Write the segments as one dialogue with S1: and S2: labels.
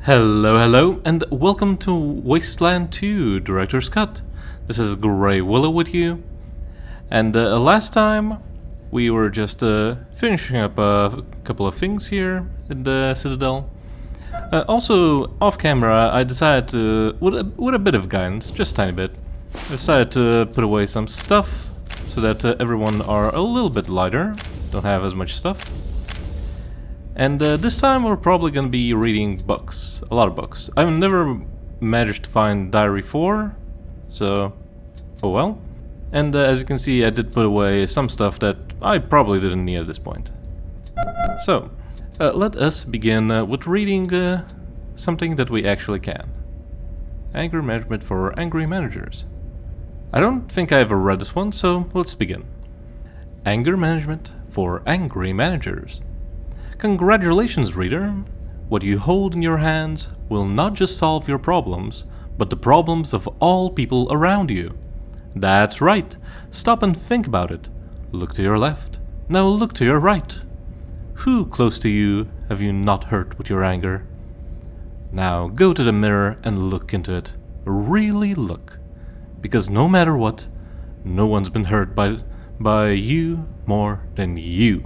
S1: Hello, and welcome to Wasteland 2 Director's Cut. This is Grey Willow with you. And last time we were just finishing up a couple of things here in the Citadel. Also, off camera, I decided to, with a bit of guidance, just a tiny bit, I decided to put away some stuff so that everyone are a little bit lighter, don't have as much stuff. And this time we're probably going to be reading books, a lot of books. I've never managed to find Diary 4, so oh well. And as you can see, I did put away some stuff that I probably didn't need at this point. So, let us begin with reading something that we actually can. Anger Management for Angry Managers. I don't think I ever read this one, so let's begin. Anger Management for Angry Managers. Congratulations, reader! What you hold in your hands will not just solve your problems, but the problems of all people around you. That's right! Stop and think about it. Look to your left. Now look to your right. Who close to you have you not hurt with your anger? Now go to the mirror and look into it. Really look. Because no matter what, no one's been hurt by you more than you.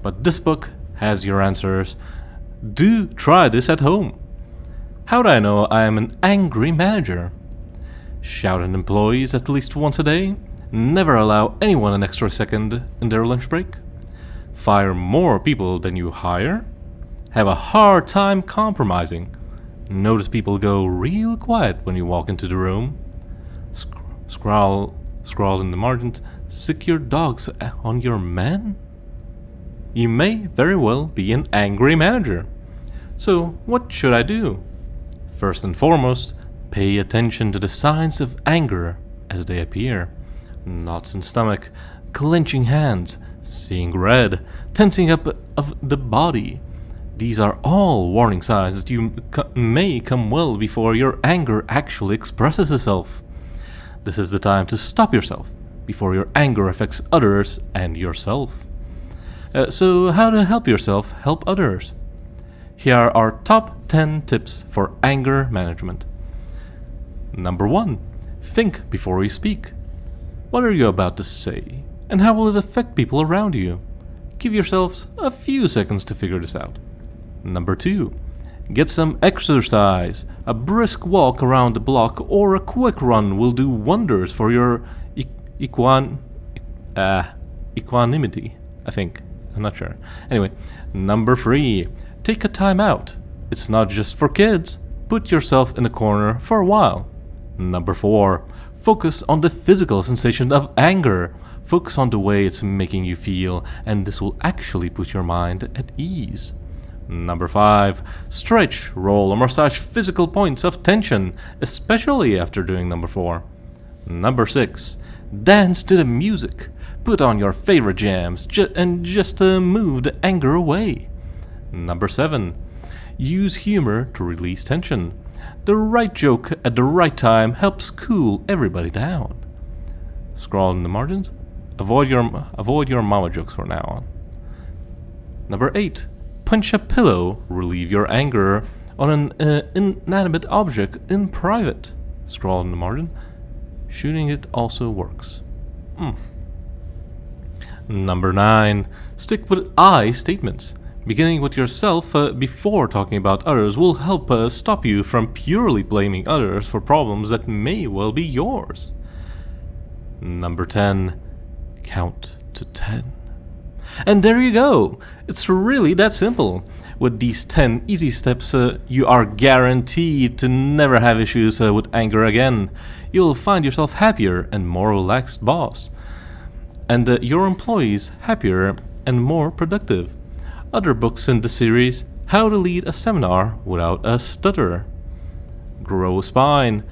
S1: But this book has your answers. Do try this at home. How do I know I am an angry manager? Shout at employees at least once a day. Never allow anyone an extra second in their lunch break. Fire more people than you hire. Have a hard time compromising. Notice people go real quiet when you walk into the room. Scrawl in the margins. Sick your dogs on your men? You may very well be an angry manager. So what should I do? First and foremost, pay attention to the signs of anger as they appear. Knots in stomach, clenching hands, seeing red, tensing up of the body. These are all warning signs that you may come well before your anger actually expresses itself. This is the time to stop yourself before your anger affects others and yourself. So how to help yourself help others? Here are our top 10 tips for anger management. Number 1. Think before you speak. What are you about to say? And how will it affect people around you? Give yourselves a few seconds to figure this out. Number 2. Get some exercise. A brisk walk around the block or a quick run will do wonders for your equanimity, I think. I'm not sure. Anyway, number 3. Take a time out. It's not just for kids. Put yourself in a corner for a while. Number 4. Focus on the physical sensation of anger. Focus on the way it's making you feel, and this will actually put your mind at ease. Number 5. Stretch, roll, or massage physical points of tension, especially after doing number 4. Number 6. Dance to the music. Put on your favorite jams and just move the anger away. Number 7. Use humor to release tension. The right joke at the right time helps cool everybody down. Scroll in the margins. Avoid your mama jokes for now on. Number 8. Punch a pillow. Relieve your anger on an inanimate object in private. Scroll in the margin. Shooting it also works. Number 9. Stick with I statements. Beginning with yourself before talking about others will help stop you from purely blaming others for problems that may well be yours. Number 10. Count to 10. And there you go! It's really that simple. With these 10 easy steps, you are guaranteed to never have issues with anger again. You'll find yourself happier and more relaxed boss. And your employees happier and more productive. Other books in the series: How to Lead a Seminar Without a Stutter, Grow a Spine,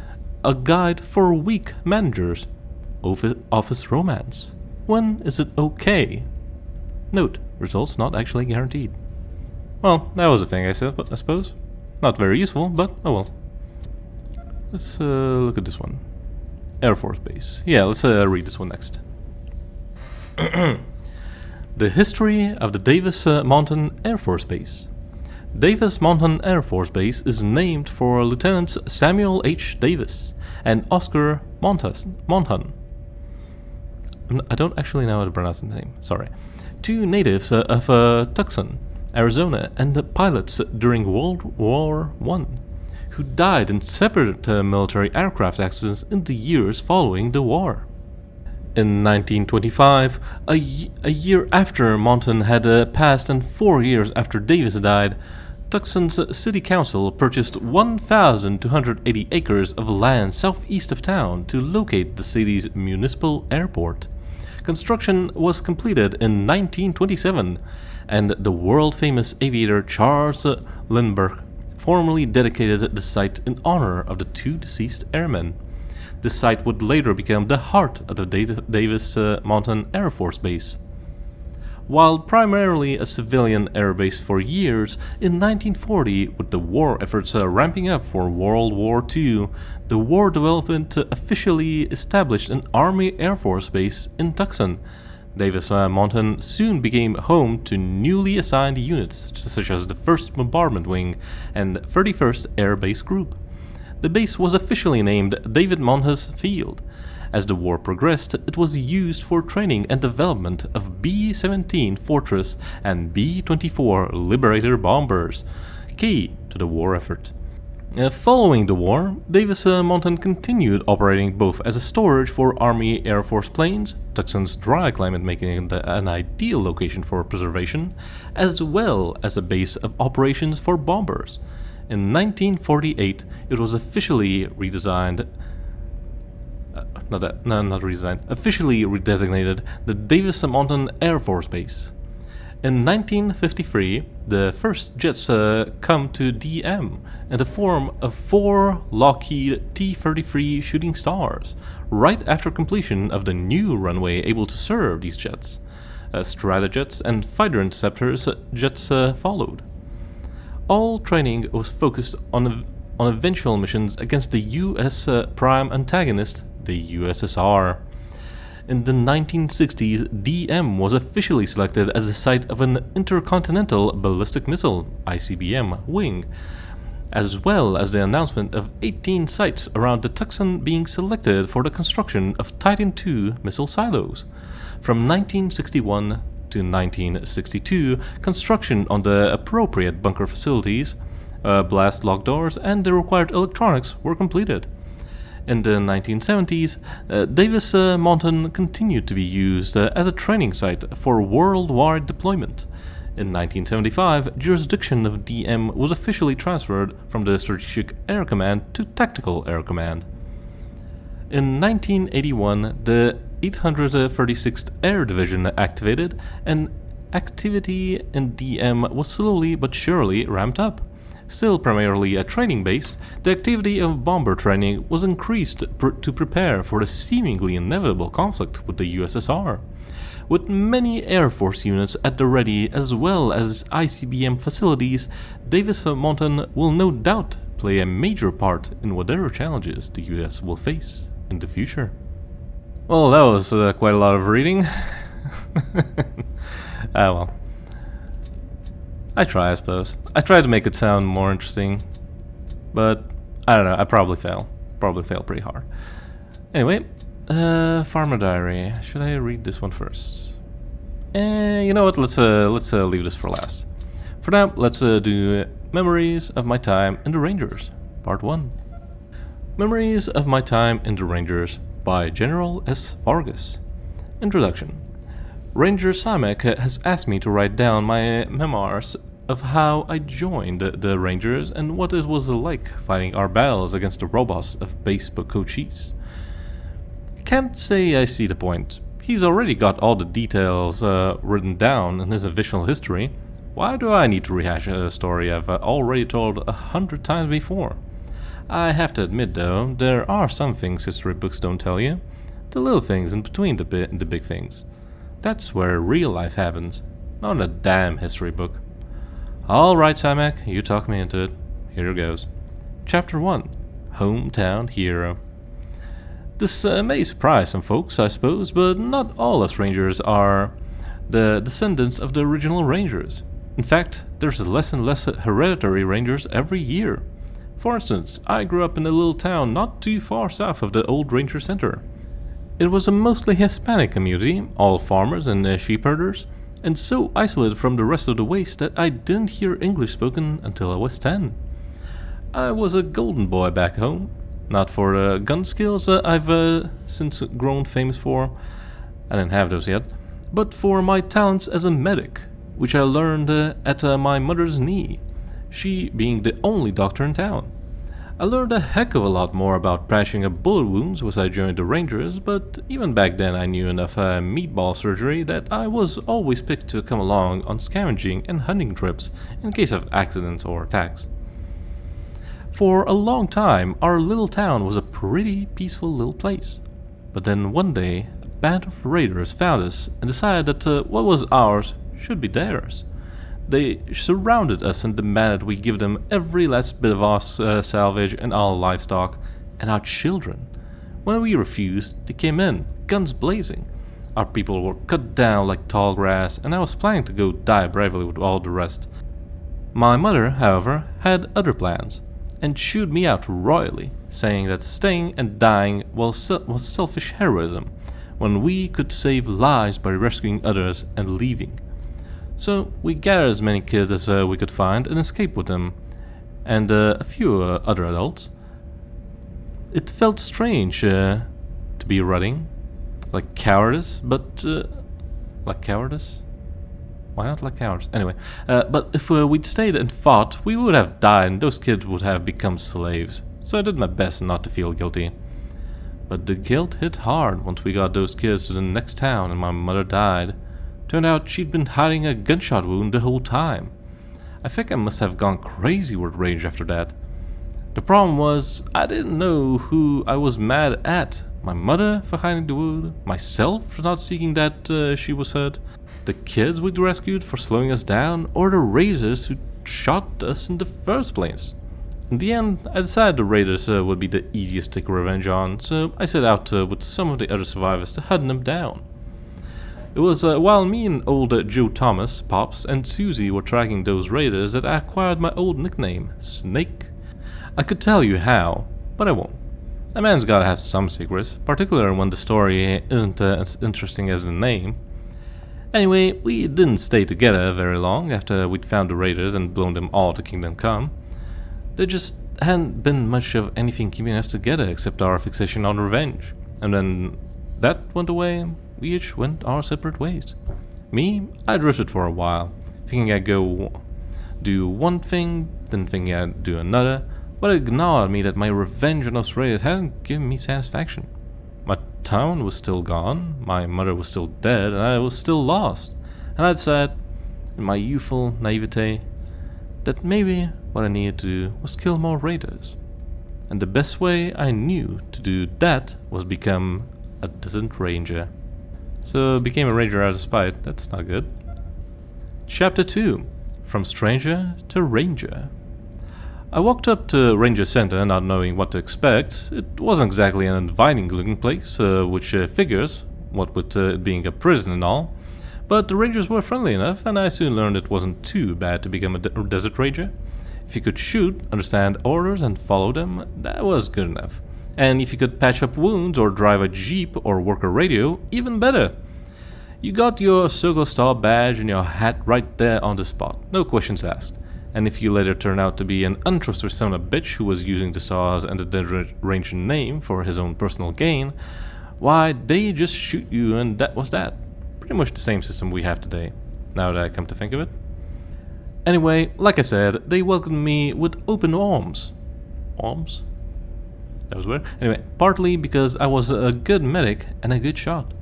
S1: A Guide for Weak Managers, Office Romance, When Is It Okay? Note: results not actually guaranteed. Well, that was a thing I suppose. Not very useful, but oh well. Let's look at this one. Air Force Base. Yeah, let's read this one next. The history of the Davis-Monthan Air Force Base. Davis-Monthan Air Force Base is named for Lieutenants Samuel H. Davis and Oscar Monthan. I don't actually know how to pronounce the name, sorry. Two natives of Tucson, Arizona, and the pilots during World War I, who died in separate military aircraft accidents in the years following the war. In 1925, a year after Monthan had passed and 4 years after Davis died, Tucson's city council purchased 1,280 acres of land southeast of town to locate the city's municipal airport. Construction was completed in 1927, and the world-famous aviator Charles Lindbergh formally dedicated the site in honor of the two deceased airmen. The site would later become the heart of the Davis-Monthan Air Force Base. While primarily a civilian airbase for years, in 1940, with the war efforts ramping up for World War II, the War Development officially established an Army Air Force base in Tucson. Davis-Monthan soon became home to newly assigned units, such as the 1st Bombardment Wing and 31st Air Base Group. The base was officially named David-Monthan Field. As the war progressed, it was used for training and development of B-17 Fortress and B-24 Liberator bombers, key to the war effort. Following the war, Davis-Monthan continued operating both as a storage for Army Air Force planes, Tucson's dry climate making it an ideal location for preservation, as well as a base of operations for bombers. In 1948, it was officially officially redesignated the Davis-Monthan Air Force Base. In 1953, the first jets come to DM in the form of 4 Lockheed T-33 Shooting Stars, right after completion of the new runway able to serve these jets. Stratojets and fighter interceptors jets followed. All training was focused on eventual missions against the U.S. prime antagonist, the USSR. In the 1960s, DM was officially selected as the site of an Intercontinental Ballistic Missile (ICBM) wing, as well as the announcement of 18 sites around the Tucson being selected for the construction of Titan II missile silos. From 1961 to 1962, construction on the appropriate bunker facilities, blast lock doors, and the required electronics were completed. In the 1970s, Davis-Monthan continued to be used as a training site for worldwide deployment. In 1975, jurisdiction of DM was officially transferred from the Strategic Air Command to Tactical Air Command. In 1981, the 836th Air Division activated, and activity in DM was slowly but surely ramped up. Still primarily a training base, the activity of bomber training was increased to prepare for the seemingly inevitable conflict with the USSR. With many Air Force units at the ready as well as ICBM facilities, Davis-Monthan will no doubt play a major part in whatever challenges the US will face in the future. Well, that was quite a lot of reading. Well. I try, I suppose. I try to make it sound more interesting, but I don't know, I probably fail. Probably fail pretty hard. Anyway, Farmer Diary. Should I read this one first? You know what, let's leave this for last. For now, let's do Memories of My Time in the Rangers, Part 1. Memories of My Time in the Rangers by General S. Vargas. Introduction. Ranger Simek has asked me to write down my memoirs of how I joined the Rangers and what it was like fighting our battles against the robots of Base Cochise. Can't say I see the point. He's already got all the details written down in his official history. Why do I need to rehash a story I've already told 100 times before? I have to admit, though, there are some things history books don't tell you. The little things in between the big things. That's where real life happens, not in a damn history book. Alright, Simek, you talk me into it. Here goes. Chapter 1. Hometown Hero. This may surprise some folks, I suppose, but not all us Rangers are the descendants of the original Rangers. In fact, there's less and less hereditary rangers every year. For instance, I grew up in a little town not too far south of the old ranger center. It was a mostly Hispanic community, all farmers and sheep herders, and so isolated from the rest of the waste that I didn't hear English spoken until I was 10. I was a golden boy back home, not for the gun skills I've since grown famous for, I didn't have those yet, but for my talents as a medic, which I learned at my mother's knee, she being the only doctor in town. I learned a heck of a lot more about patching up bullet wounds once I joined the Rangers, but even back then I knew enough meatball surgery that I was always picked to come along on scavenging and hunting trips in case of accidents or attacks. For a long time, our little town was a pretty peaceful little place. But then one day, a band of raiders found us and decided that what was ours should be theirs. They surrounded us and demanded we give them every last bit of our salvage and our livestock and our children. When we refused, they came in, guns blazing. Our people were cut down like tall grass, and I was planning to go die bravely with all the rest. My mother, however, had other plans, and chewed me out royally, saying that staying and dying was selfish heroism, when we could save lives by rescuing others and leaving. So we gathered as many kids as we could find and escaped with them, and a few other adults. It felt strange to be running, like cowardice, but like cowardice? Why not like cowards? Anyway, but if we'd stayed and fought, we would have died and those kids would have become slaves, so I did my best not to feel guilty. But the guilt hit hard once we got those kids to the next town and my mother died. Turned out she'd been hiding a gunshot wound the whole time. I think I must have gone crazy with rage after that. The problem was, I didn't know who I was mad at. My mother for hiding the wound, myself for not seeking that she was hurt, the kids we'd rescued for slowing us down, or the raiders who shot us in the first place. In the end, I decided the raiders would be the easiest to take revenge on, so I set out with some of the other survivors to hunt them down. It was while me and old Joe Thomas, Pops, and Susie were tracking those raiders that I acquired my old nickname, Snake. I could tell you how, but I won't. A man's gotta have some secrets, particularly when the story isn't as interesting as the name. Anyway, we didn't stay together very long after we'd found the raiders and blown them all to Kingdom Come. There just hadn't been much of anything keeping us together except our fixation on revenge, and then that went away. We each went our separate ways. Me, I drifted for a while, thinking I'd go do one thing, then thinking I'd do another, but it ignored me that my revenge on those raiders hadn't given me satisfaction. My town was still gone, my mother was still dead, and I was still lost. And I'd said, in my youthful naivete, that maybe what I needed to do was kill more raiders. And the best way I knew to do that was become a desert ranger. So became a ranger out of spite. That's not good. Chapter 2. From Stranger to Ranger. I walked up to Ranger Center not knowing what to expect. It wasn't exactly an inviting looking place, which figures, what with it being a prison and all. But the rangers were friendly enough, and I soon learned it wasn't too bad to become a desert ranger. If you could shoot, understand orders, and follow them, that was good enough. And if you could patch up wounds or drive a jeep or work a radio, even better. You got your Circle Star badge and your hat right there on the spot, no questions asked. And if you later turn out to be an untrustworthy son of a bitch who was using the stars and the Desert Ranger name for his own personal gain, why, they just shoot you and that was that. Pretty much the same system we have today, now that I come to think of it. Anyway, like I said, they welcomed me with open arms. Arms? That was weird. Anyway, partly because I was a good medic and a good shot.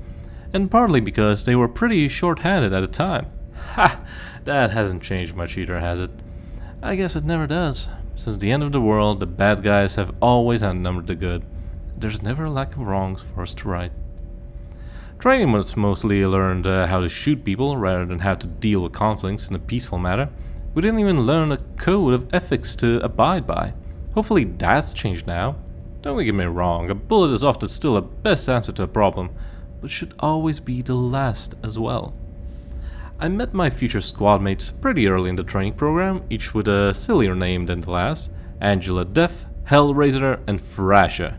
S1: And partly because they were pretty short-handed at the time. Ha! That hasn't changed much either, has it? I guess it never does. Since the end of the world, the bad guys have always outnumbered the good. There's never a lack of wrongs for us to right. Training was mostly learned how to shoot people rather than how to deal with conflicts in a peaceful manner. We didn't even learn a code of ethics to abide by. Hopefully that's changed now. Don't get me wrong, a bullet is often still the best answer to a problem, but should always be the last as well. I met my future squad mates pretty early in the training program, each with a sillier name than the last: Angela Death, Hellraiser, and Thrasher.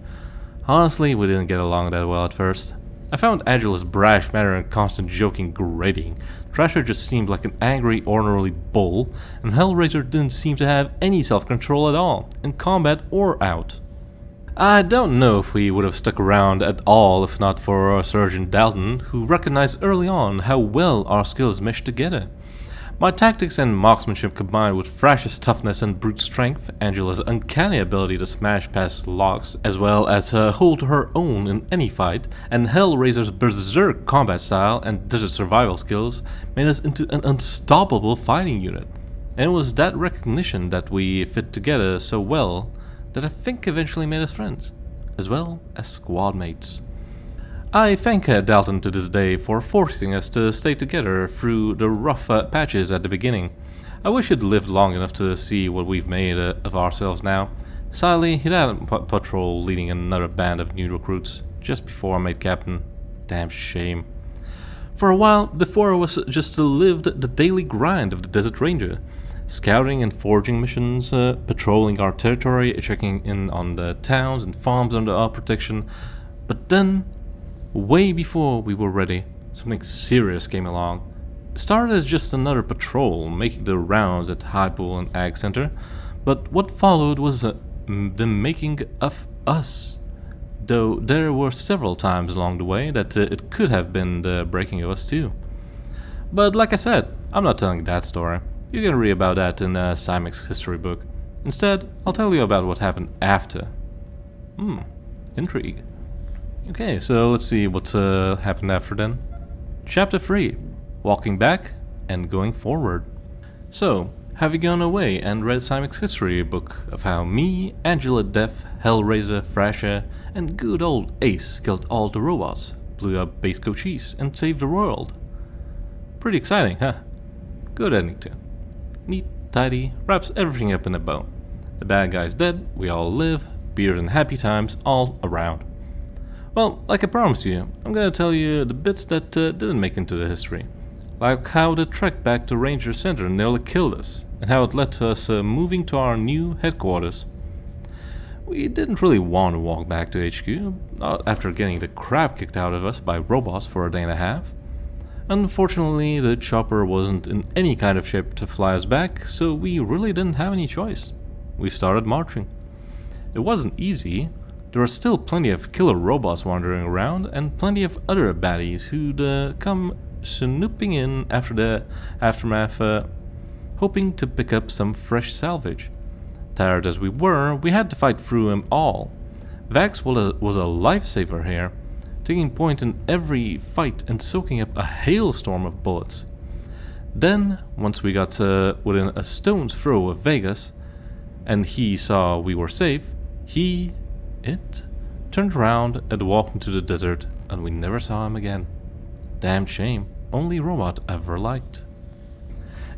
S1: Honestly, we didn't get along that well at first. I found Angela's brash manner and constant joking grating. Thrasher just seemed like an angry, ornery bull, and Hellraiser didn't seem to have any self-control at all, in combat or out. I don't know if we would have stuck around at all if not for Sergeant Dalton, who recognized early on how well our skills meshed together. My tactics and marksmanship combined with Thrasher's toughness and brute strength, Angela's uncanny ability to smash past logs, as well as hold her own in any fight, and Hellraiser's berserk combat style and desert survival skills made us into an unstoppable fighting unit. And it was that recognition that we fit together so well that I think eventually made us friends, as well as squad mates. I thank Dalton to this day for forcing us to stay together through the rough patches at the beginning. I wish he'd lived long enough to see what we've made of ourselves now. Sadly, he'd had a patrol leading another band of new recruits just before I made captain. Damn shame. For a while, the four of us just lived the daily grind of the Desert Ranger. Scouting and foraging missions, patrolling our territory, checking in on the towns and farms under our protection. But then, way before we were ready, something serious came along. It started as just another patrol, making the rounds at High Pool and Ag Center, but what followed was the making of us. Though there were several times along the way that it could have been the breaking of us too. But like I said, I'm not telling that story. You can read about that in Symek's history book. Instead, I'll tell you about what happened after. Intrigue. Okay, so let's see what happened after then. Chapter 3. Walking back and going forward. So, have you gone away and read Symek's history book of how me, Angela Death, Hellraiser, Thrasher, and good old Ace killed all the robots, blew up base Cochise, and saved the world? Pretty exciting, huh? Good ending too. Neat, tidy, wraps everything up in a bow. The bad guy's dead, we all live, beer and happy times all around. Well, like I promised you, I'm gonna tell you the bits that didn't make into the history. Like how the trek back to Ranger Center nearly killed us, and how it led to us moving to our new headquarters. We didn't really want to walk back to HQ, not after getting the crap kicked out of us by robots for a day and a half. Unfortunately, the chopper wasn't in any kind of shape to fly us back, so we really didn't have any choice. We started marching. It wasn't easy. There were still plenty of killer robots wandering around, and plenty of other baddies who'd come snooping in after the aftermath, hoping to pick up some fresh salvage. Tired as we were, we had to fight through them all. Vax was a lifesaver here, taking point in every fight and soaking up a hailstorm of bullets. Then, once we got within a stone's throw of Vegas, and he saw we were safe, it turned around and walked into the desert, and we never saw him again. Damn shame. Only robot ever liked.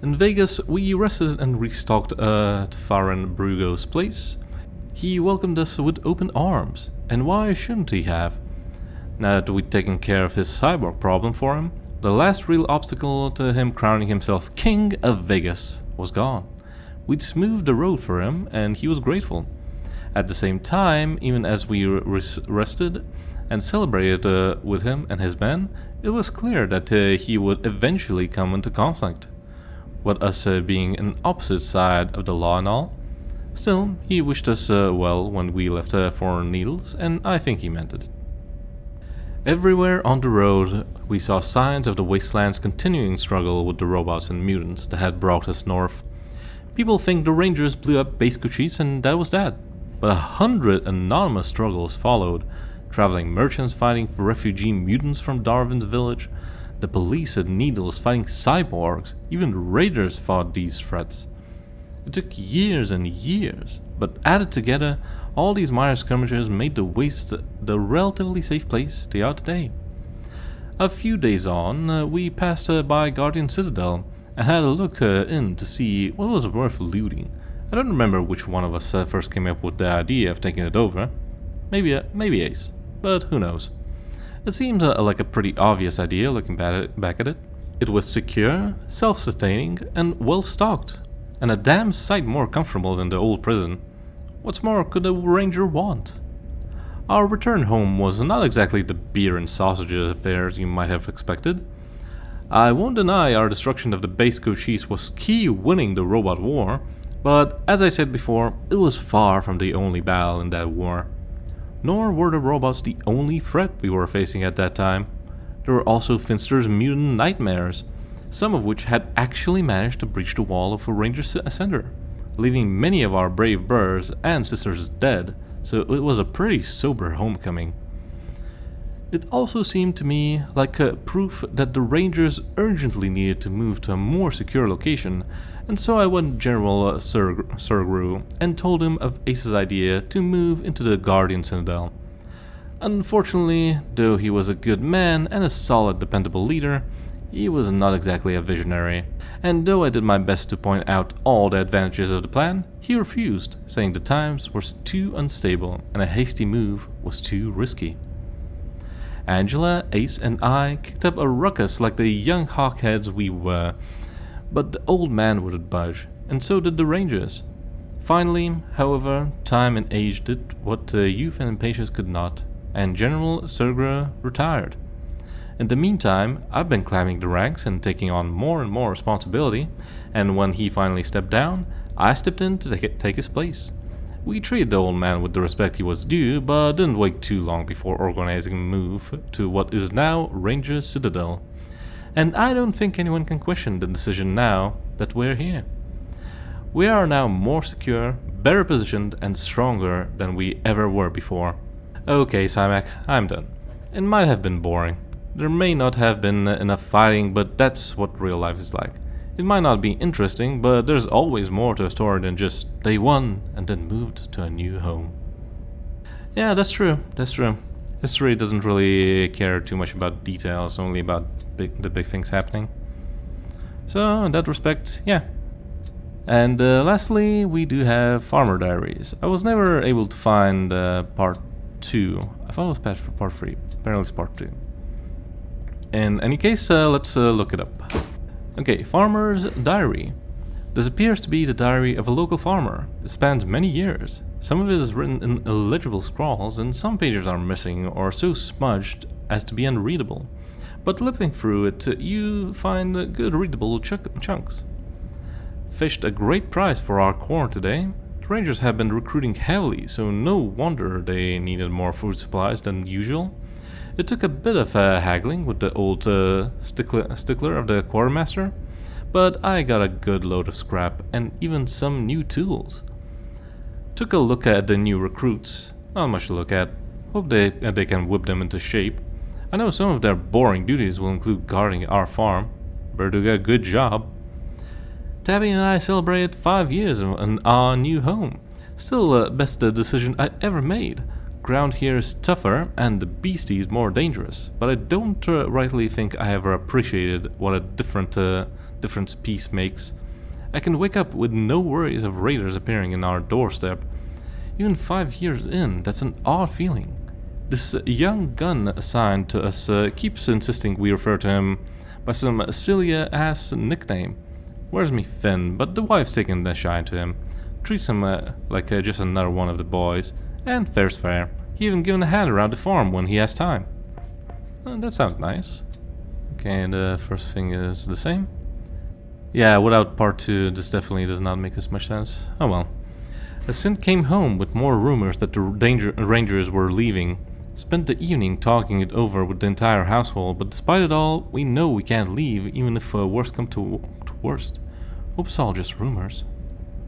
S1: In Vegas, we rested and restocked Faran Brugo's place. He welcomed us with open arms, and why shouldn't he have? Now that we'd taken care of his cyborg problem for him, the last real obstacle to him crowning himself King of Vegas was gone. We'd smoothed the road for him, and he was grateful. At the same time, even as we rested and celebrated with him and his men, it was clear that he would eventually come into conflict. With us being an opposite side of the law and all. Still, he wished us well when we left for Needles, and I think he meant it. Everywhere on the road, we saw signs of the Wasteland's continuing struggle with the robots and mutants that had brought us north. People think the Rangers blew up base Cochise and that was that. But 100 anonymous struggles followed, traveling merchants fighting for refugee mutants from Darwin's village, the police at Needles fighting cyborgs, even raiders fought these threats. It took years and years, but added together, all these minor skirmishes made the Waste the relatively safe place they are today. A few days on, we passed by Guardian Citadel and had a look in to see what was worth looting. I don't remember which one of us first came up with the idea of taking it over. Maybe Ace, but who knows. It seemed like a pretty obvious idea looking back at it. It was secure, self-sustaining, and well-stocked, and a damn sight more comfortable than the old prison. What's more could a ranger want? Our return home was not exactly the beer and sausage affairs you might have expected. I won't deny our destruction of the base Cochise was key winning the robot war, but as I said before, it was far from the only battle in that war. Nor were the robots the only threat we were facing at that time. There were also Finster's mutant nightmares, some of which had actually managed to breach the wall of a ranger ascender, leaving many of our brave brothers and sisters dead, so it was a pretty sober homecoming. It also seemed to me like a proof that the Rangers urgently needed to move to a more secure location, and so I went General Surgru and told him of Ace's idea to move into the Guardian Citadel. Unfortunately, though he was a good man and a solid, dependable leader, he was not exactly a visionary, and though I did my best to point out all the advantages of the plan, he refused, saying the times were too unstable and a hasty move was too risky. Angela, Ace, and I kicked up a ruckus like the young hawkheads we were, but the old man wouldn't budge, and so did the Rangers. Finally, however, time and age did what youth and impatience could not, and General Surgra retired. In the meantime, I've been climbing the ranks and taking on more and more responsibility, and when he finally stepped down, I stepped in to take his place. We treated the old man with the respect he was due, but didn't wait too long before organizing a move to what is now Ranger Citadel. And I don't think anyone can question the decision now that we're here. We are now more secure, better positioned, and stronger than we ever were before. Okay, Simac, I'm done. It might have been boring. There may not have been enough fighting, but that's what real life is like. It might not be interesting, but there's always more to a story than just they won and then moved to a new home. Yeah, that's true. History doesn't really care too much about details, only about the big things happening. So, in that respect, yeah. And lastly, we do have Farmer Diaries. I was never able to find part 2. I thought it was patched for part 3. Apparently it's part 2. In any case, let's look it up. Okay, Farmer's Diary. This appears to be the diary of a local farmer. It spans many years. Some of it is written in illegible scrawls, and some pages are missing or so smudged as to be unreadable. But flipping through it, you find good readable chunks. Fished a great price for our corn today. The Rangers have been recruiting heavily, so no wonder they needed more food supplies than usual. It took a bit of haggling with the old stickler of the quartermaster, but I got a good load of scrap and even some new tools. Took a look at the new recruits. Not much to look at. Hope they can whip them into shape. I know some of their boring duties will include guarding our farm. Better do a good job. Tabby and I celebrated 5 years in our new home. Still, best decision I ever made. Ground here is tougher and the beasties more dangerous, but I don't rightly think I ever appreciated what a difference peace makes. I can wake up with no worries of raiders appearing in our doorstep. Even 5 years in, that's an odd feeling. This young gun assigned to us keeps insisting we refer to him by some silly-ass nickname. Where's me Finn, but the wife's taking a shine to him. Treats him like just another one of the boys. And fair's fair. He even given a hand around the farm when he has time. That sounds nice. Okay, and the first thing is the same. Yeah, without part 2, this definitely does not make as much sense. Oh well. A synth came home with more rumors that the Rangers were leaving. Spent the evening talking it over with the entire household, but despite it all, we know we can't leave even if worst come to worst. Hope it's all just rumors.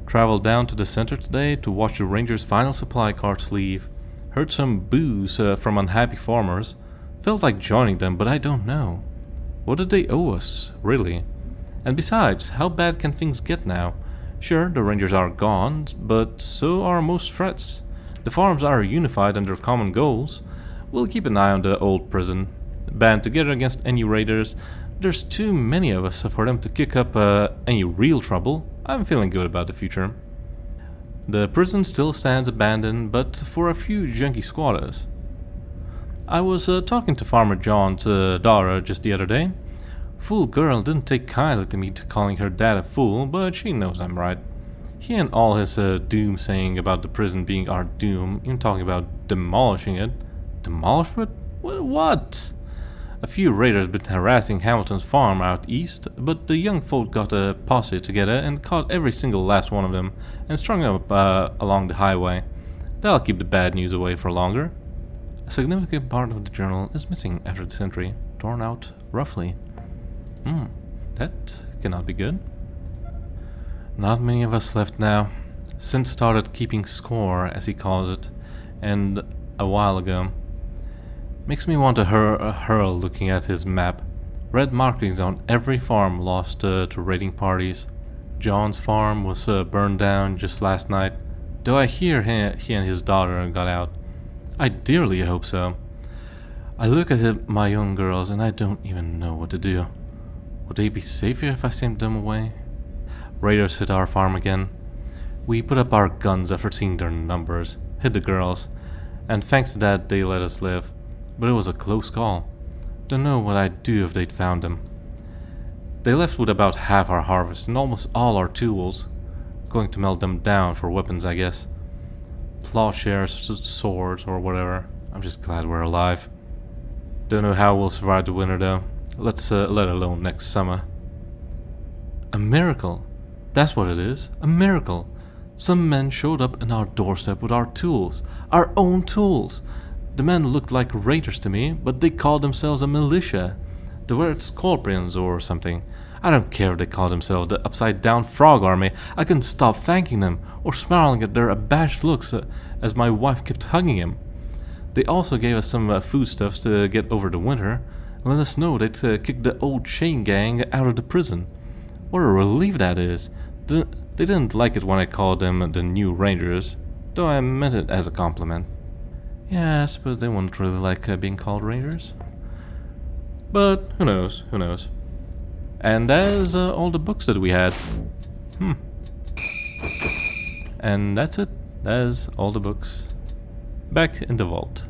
S1: Traveled down to the center today to watch the Rangers' final supply carts leave. Heard some boos from unhappy farmers. Felt like joining them, but I don't know. What did they owe us, really? And besides, how bad can things get now? Sure, the Rangers are gone, but so are most threats. The farms are unified under common goals. We'll keep an eye on the old prison. Band together against any raiders. There's too many of us for them to kick up any real trouble. I'm feeling good about the future. The prison still stands abandoned, but for a few junky squatters. I was talking to Farmer John's daughter just the other day. Fool girl didn't take kindly to me calling her dad a fool, but she knows I'm right. He and all his doom saying about the prison being our doom, even talking about demolishing it. Demolish it? What? A few raiders been harassing Hamilton's farm out east, but the young folk got a posse together and caught every single last one of them and strung them up along the highway. That'll keep the bad news away for longer. A significant part of the journal is missing after this entry, torn out roughly. That cannot be good. Not many of us left now. Sin started keeping score, as he calls it, and a while ago. Makes me want to hurl looking at his map. Red markings on every farm lost to raiding parties. John's farm was burned down just last night, though I hear he and his daughter got out. I dearly hope so. I look at my young girls and I don't even know what to do. Would they be safer if I sent them away? Raiders hit our farm again. We put up our guns after seeing their numbers, hit the girls, and thanks to that they let us live. But it was a close call. Don't know what I'd do if they'd found them. They left with about half our harvest and almost all our tools. Going to melt them down for weapons, I guess. Plowshares, swords, or whatever. I'm just glad we're alive. Don't know how we'll survive the winter though. Let alone next summer. A miracle. That's what it is. A miracle. Some men showed up on our doorstep with our tools. Our own tools. The men looked like raiders to me, but they called themselves a militia. They were scorpions or something. I don't care if they call themselves the upside-down frog army. I couldn't stop thanking them or smiling at their abashed looks as my wife kept hugging him. They also gave us some foodstuffs to get over the winter and let us know they'd kick the old chain gang out of the prison. What a relief that is. They didn't like it when I called them the New Rangers, though I meant it as a compliment. Yeah, I suppose they wouldn't really like being called Rangers. But who knows, who knows. And there's all the books that we had. And that's it. There's all the books. Back in the vault.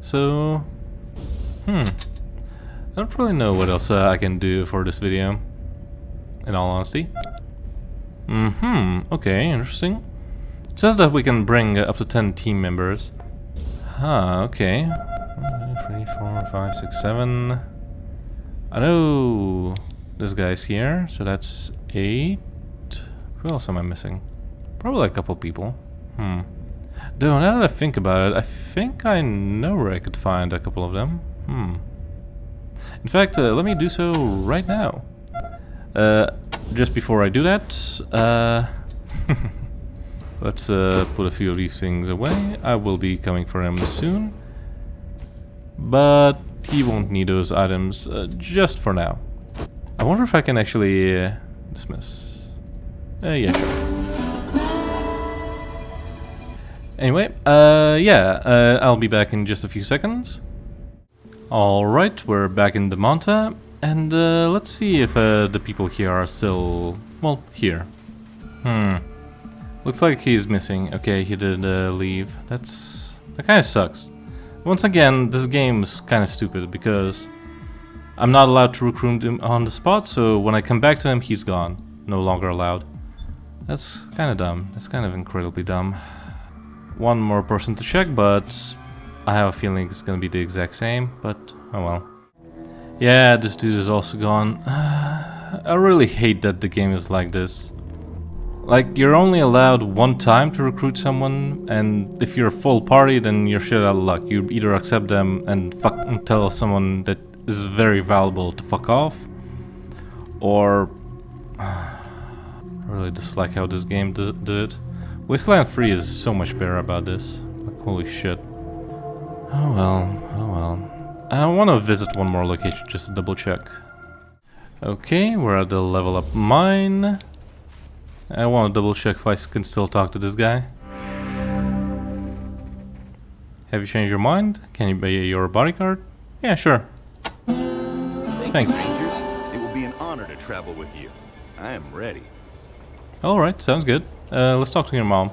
S1: So, I don't really know what else I can do for this video, in all honesty. Okay, interesting. It says that we can bring up to 10 team members. Okay. 1, 2, 3, 4, 5, 6, 7. I know this guy's here, so that's 8. Who else am I missing? Probably a couple people. Though, now that I think about it, I think I know where I could find a couple of them. In fact, let me do so right now. Just before I do that, let's put a few of these things away. I will be coming for him soon. But he won't need those items just for now. I wonder if I can actually dismiss. Yeah, sure. Anyway, I'll be back in just a few seconds. Alright, we're back in Damonta, and let's see if the people here are still, well, here. Looks like he's missing. Okay, he did leave. That kind of sucks. Once again, this game is kind of stupid because I'm not allowed to recruit him on the spot, so when I come back to him, he's gone. No longer allowed. That's kind of dumb. That's kind of incredibly dumb. One more person to check, but I have a feeling it's gonna be the exact same, but oh well. Yeah, this dude is also gone. I really hate that the game is like this. Like, you're only allowed one time to recruit someone, and if you're a full party, then you're shit out of luck. You either accept them and tell someone that is very valuable to fuck off, or I really dislike how this game did it. Wasteland 3 is so much better about this. Like, holy shit. Oh well, oh well. I want to visit one more location just to double check. Okay, we're at the level up mine. I want to double check if I can still talk to this guy. Have you changed your mind? Can you be your bodyguard? Yeah, sure.
S2: Thank you, Rangers. It will be an honor to travel with you. I am ready.
S1: Alright, sounds good. Let's talk to your mom.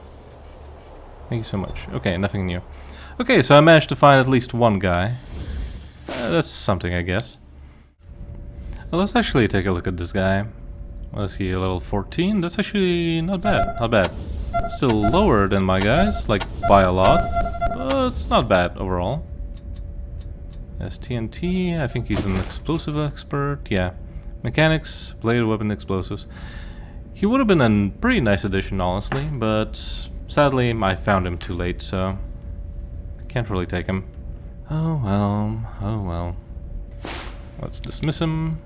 S1: Thank you so much. Okay, nothing new. Okay, so I managed to find at least one guy. That's something, I guess. Well, let's actually take a look at this guy. Let's see, level 14. That's actually not bad. Not bad. Still lower than my guys, like by a lot. But it's not bad overall. Yes, TNT. I think he's an explosive expert. Yeah. Mechanics, bladed weapon, explosives. He would have been a pretty nice addition, honestly, but sadly I found him too late, so can't really take him. Oh well, oh well. Let's dismiss him.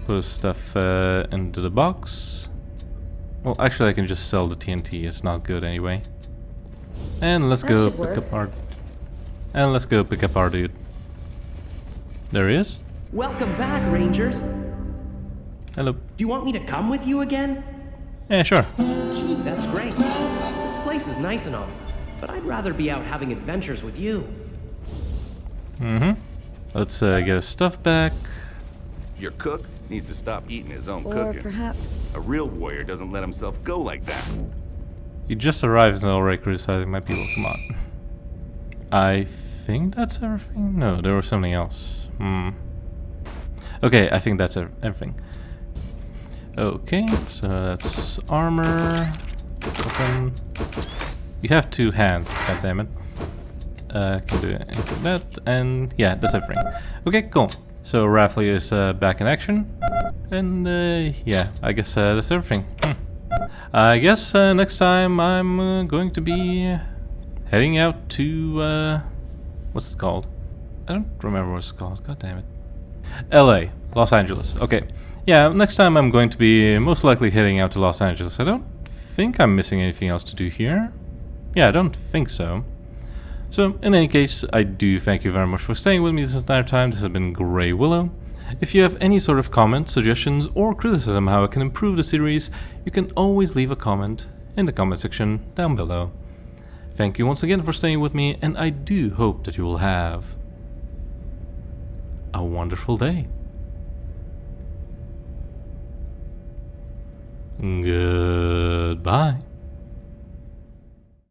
S1: Put his stuff into the box. Well, actually I can just sell the TNT, it's not good anyway. And let's go pick up our... And let's go pick up our dude. There he is.
S3: Welcome back, Rangers.
S1: Hello.
S3: Do you want me to come with you again?
S1: Yeah, sure.
S3: Gee, that's great. This place is nice and all, but I'd rather be out having adventures with you.
S1: Mm-hmm. Let's get his stuff back.
S2: Your cook needs to stop eating his own
S4: Or
S2: cooking.
S4: perhaps...
S2: A real warrior doesn't let himself go like that.
S1: You just arrived and already criticizing my people. Come on. I think that's everything? No, there was something else. Okay, I think that's everything. Okay, so that's armor. Weapon. You have 2 hands, goddammit. Can do that, and yeah, that's everything. Okay, cool. So Rafley is back in action, and yeah, I guess that's everything. I guess next time I'm going to be heading out to what's it called? I don't remember what it's called. God damn it. LA, Los Angeles. Okay. Yeah, next time I'm going to be most likely heading out to Los Angeles. I don't think I'm missing anything else to do here. Yeah, I don't think so. So, in any case, I do thank you very much for staying with me this entire time. This has been Grey Willow. If you have any sort of comments, suggestions, or criticism how I can improve the series, you can always leave a comment in the comment section down below. Thank you once again for staying with me, and I do hope that you will have a wonderful day. Goodbye.